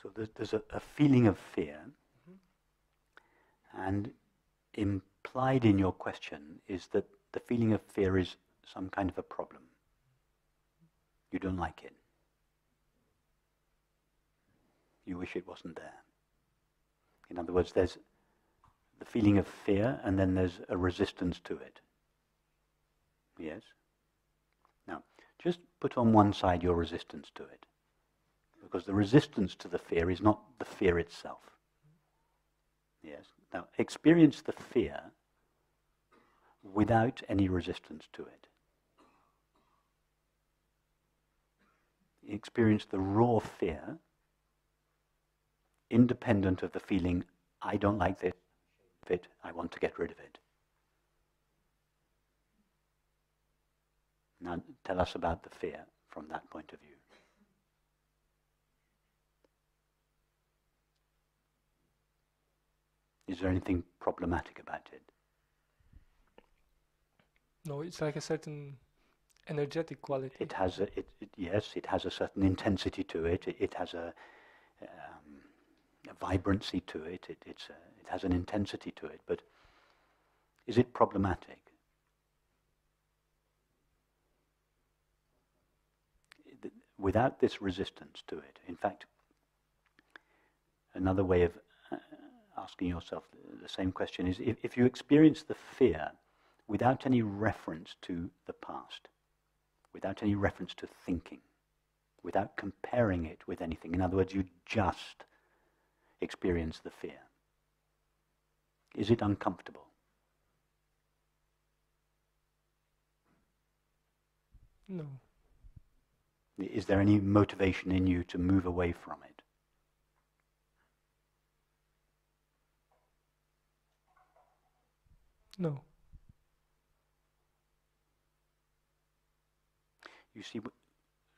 So there's a feeling of fear, and implied in your question is that the feeling of fear is some kind of a problem. You don't like it. You wish it wasn't there. In other words, there's the feeling of fear, and then there's a resistance to it. Yes? Now, just put on one side your resistance to it. Because the resistance to the fear is not the fear itself. Yes? Now, experience the fear without any resistance to it. Experience the raw fear, independent of the feeling, I don't like this, I want to get rid of it. Now, tell us about the fear from that point of view. Is there anything problematic about it? No, it's like a certain energetic quality. It has yes, it has a certain intensity to it. It has a vibrancy to it. It has an intensity to it. But is it problematic? Without this resistance to it, in fact, another way of asking yourself the same question is, if you experience the fear without any reference to the past, without any reference to thinking, without comparing it with anything, in other words, you just experience the fear, is it uncomfortable? No. Is there any motivation in you to move away from it? No. You see,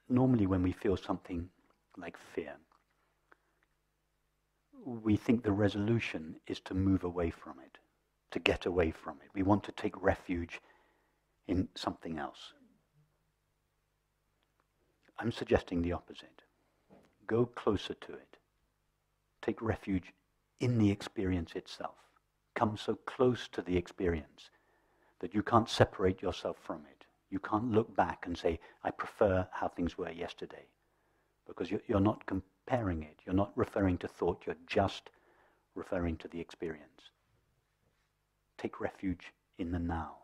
normally when we feel something like fear, we think the resolution is to move away from it, to get away from it. We want to take refuge in something else. I'm suggesting the opposite. Go closer to it. Take refuge in the experience itself. Come so close to the experience that you can't separate yourself from it. You can't look back and say, I prefer how things were yesterday. Because you're not comparing it. You're not referring to thought. You're just referring to the experience. Take refuge in the now.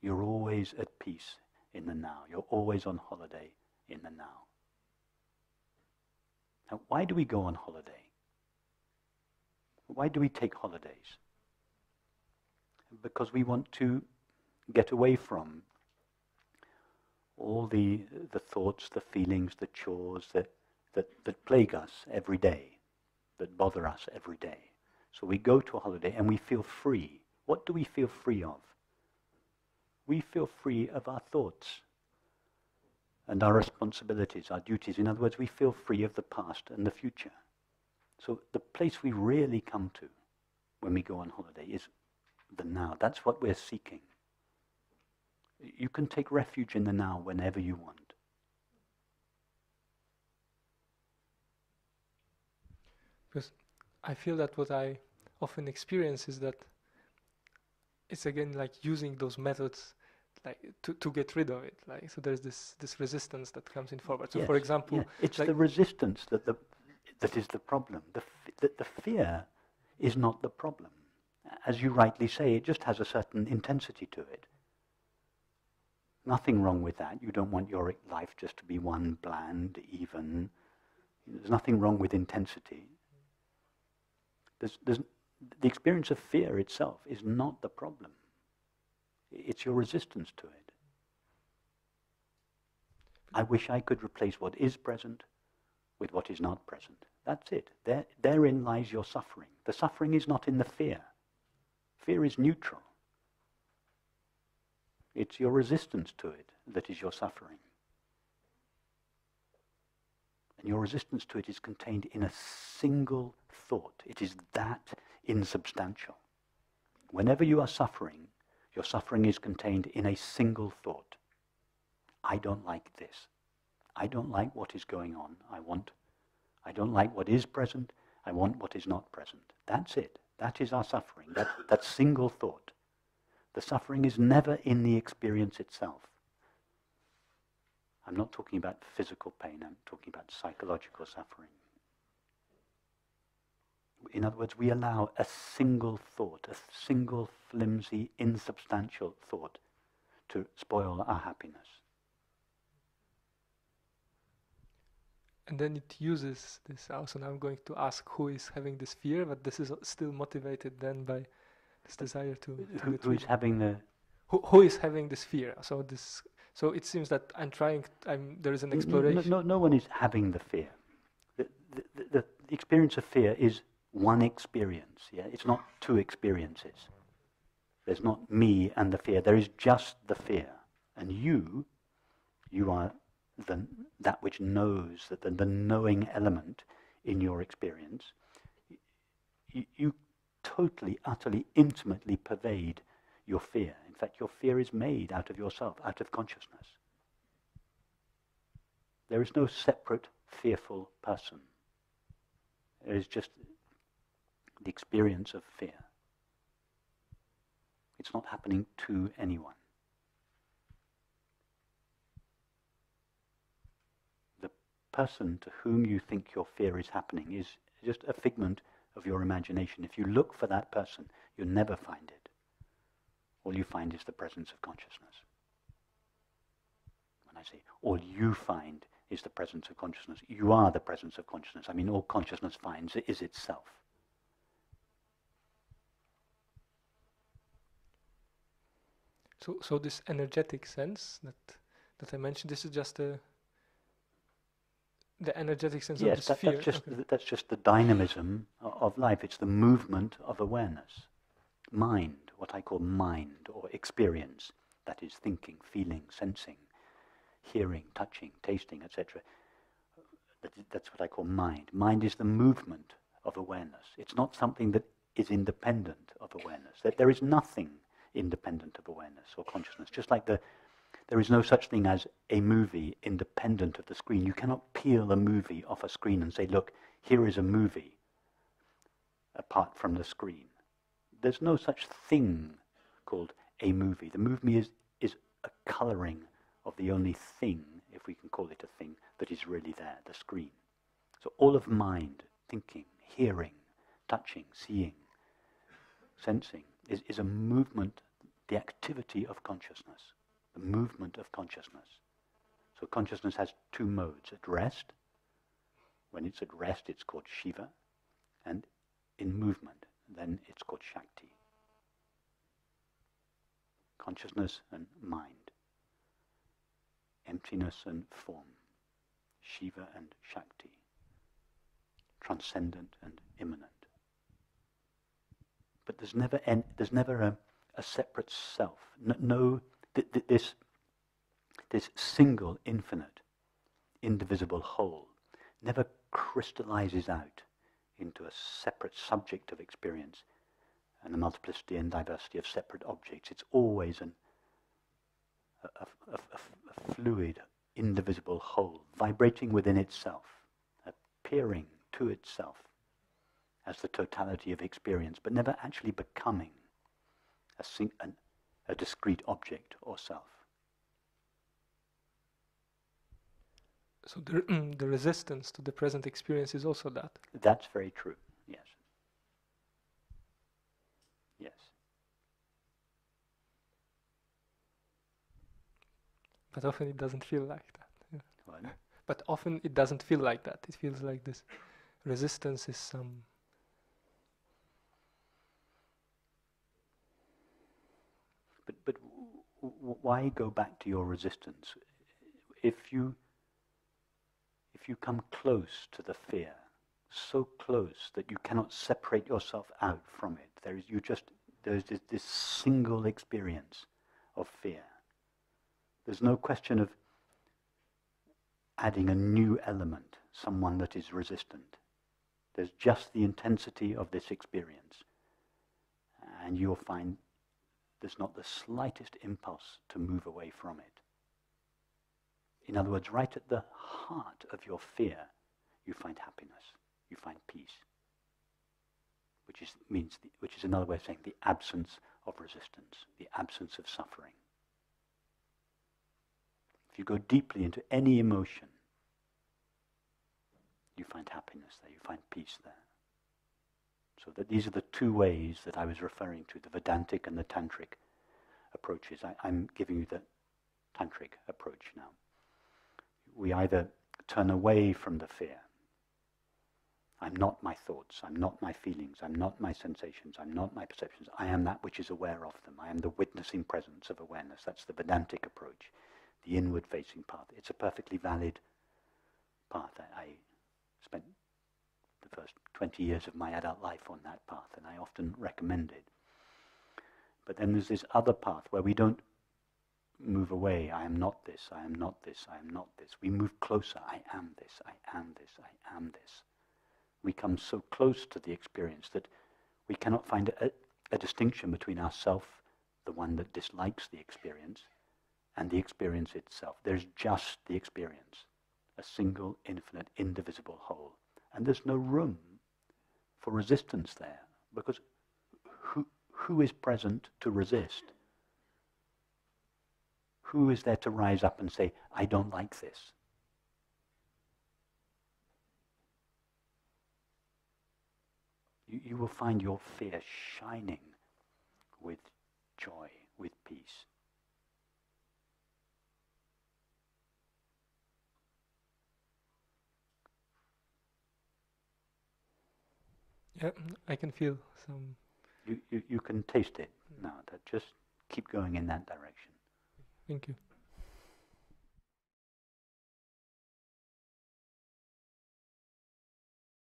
You're always at peace in the now. You're always on holiday in the now. Now, why do we go on holiday? Why do we take holidays? Because we want to get away from all the thoughts, the feelings, the chores that plague us every day, that bother us every day. So we go to a holiday and we feel free. What do we feel free of? We feel free of our thoughts and our responsibilities, our duties. In other words, we feel free of the past and the future. So the place we really come to when we go on holiday is the now. That's what we're seeking. You can take refuge in the now whenever you want. Because I feel that what I often experience is that it's again like using those methods like to get rid of it. Like, so there's this resistance that comes in forward. So yes, for example, yeah. It's like the resistance that is the problem. The fear is not the problem. As you rightly say, it just has a certain intensity to it. Nothing wrong with that. You don't want your life just to be one bland, even. There's nothing wrong with intensity. The experience of fear itself is not the problem. It's your resistance to it. I wish I could replace what is present with what is not present. That's it. Therein lies your suffering. The suffering is not in the fear. Fear is neutral. It's your resistance to it that is your suffering. And your resistance to it is contained in a single thought. It is that insubstantial. Whenever you are suffering, your suffering is contained in a single thought. I don't like this. I don't like what is going on. I don't like what is present. I want what is not present. That's it. That is our suffering. That single thought. The suffering is never in the experience itself. I'm not talking about physical pain. I'm talking about psychological suffering. In other words, we allow a single thought, a single flimsy, insubstantial thought to spoil our happiness. And then it uses this also. Now I'm going to ask who is having this fear, but this is still motivated then by this desire to who is having the... Who is having this fear? So it seems that there is an exploration. No one is having the fear. The experience of fear is one experience. Yeah, it's not two experiences. There's not me and the fear. There is just the fear, and you are that which knows, that the knowing element in your experience. You totally, utterly, intimately pervade your fear. In fact, your fear is made out of yourself, out of consciousness. There is no separate fearful person. There is just the experience of fear. It's not happening to anyone. The person to whom you think your fear is happening is just a figment of your imagination. If you look for that person, you'll never find it. All you find is the presence of consciousness. When I say all you find is the presence of consciousness, you are the presence of consciousness. I mean, all consciousness finds is itself. So this energetic sense that I mentioned, this is just the energetic sense of this fear. That's just the dynamism of life. It's the movement of awareness. Mind, what I call mind or experience, that is thinking, feeling, sensing, hearing, touching, tasting, etc. That's what I call mind. Mind is the movement of awareness. It's not something that is independent of awareness. That there is nothing independent of awareness or consciousness. Just like there is no such thing as a movie independent of the screen. You cannot peel a movie off a screen and say, look, here is a movie apart from the screen. There's no such thing called a movie. The movie is a colouring of the only thing, if we can call it a thing, that is really there, the screen. So all of mind, thinking, hearing, touching, seeing, sensing, is a movement, the activity of consciousness, the movement of consciousness. So consciousness has two modes. At rest, when it's at rest it's called Shiva, and in movement, then it's called Shakti. Consciousness and mind. Emptiness and form. Shiva and Shakti. Transcendent and immanent. But there's never a separate self. This single, infinite, indivisible whole never crystallizes out into a separate subject of experience and a multiplicity and diversity of separate objects. It's always a fluid, indivisible whole, vibrating within itself, appearing to itself as the totality of experience, but never actually becoming a discrete object or self. So the resistance to the present experience is also that. That's very true, yes. Yes. But often it doesn't feel like that. Yeah. What? But often it doesn't feel like that. It feels like this resistance is some... But why go back to your resistance? If you come close to the fear, so close that you cannot separate yourself out from it, there's this single experience of fear. There's no question of adding a new element, someone that is resistant. There's just the intensity of this experience, and you'll find there's not the slightest impulse to move away from it. In other words, right at the heart of your fear, you find happiness, you find peace, which is another way of saying the absence of resistance, the absence of suffering. If you go deeply into any emotion, you find happiness there, you find peace there. So that these are the two ways that I was referring to, the Vedantic and the Tantric approaches. I'm giving you the Tantric approach now. We either turn away from the fear. I'm not my thoughts, I'm not my feelings, I'm not my sensations, I'm not my perceptions. I am that which is aware of them. I am the witnessing presence of awareness. That's the Vedantic approach, the inward-facing path. It's a perfectly valid path. I spent the first 20 years of my adult life on that path, and I often recommend it. But then there's this other path where we don't move away. I am not this, I am not this, I am not this. We move closer. I am this, I am this, I am this. We come so close to the experience that we cannot find a distinction between ourself, the one that dislikes the experience, and the experience itself. There's just the experience, a single, infinite, indivisible whole. And there's no room for resistance there, because who is present to resist? Who is there to rise up and say, I don't like this? You will find your fear shining with joy, with peace. Yeah, I can feel some... You can taste it now. That just keep going in that direction. Thank you.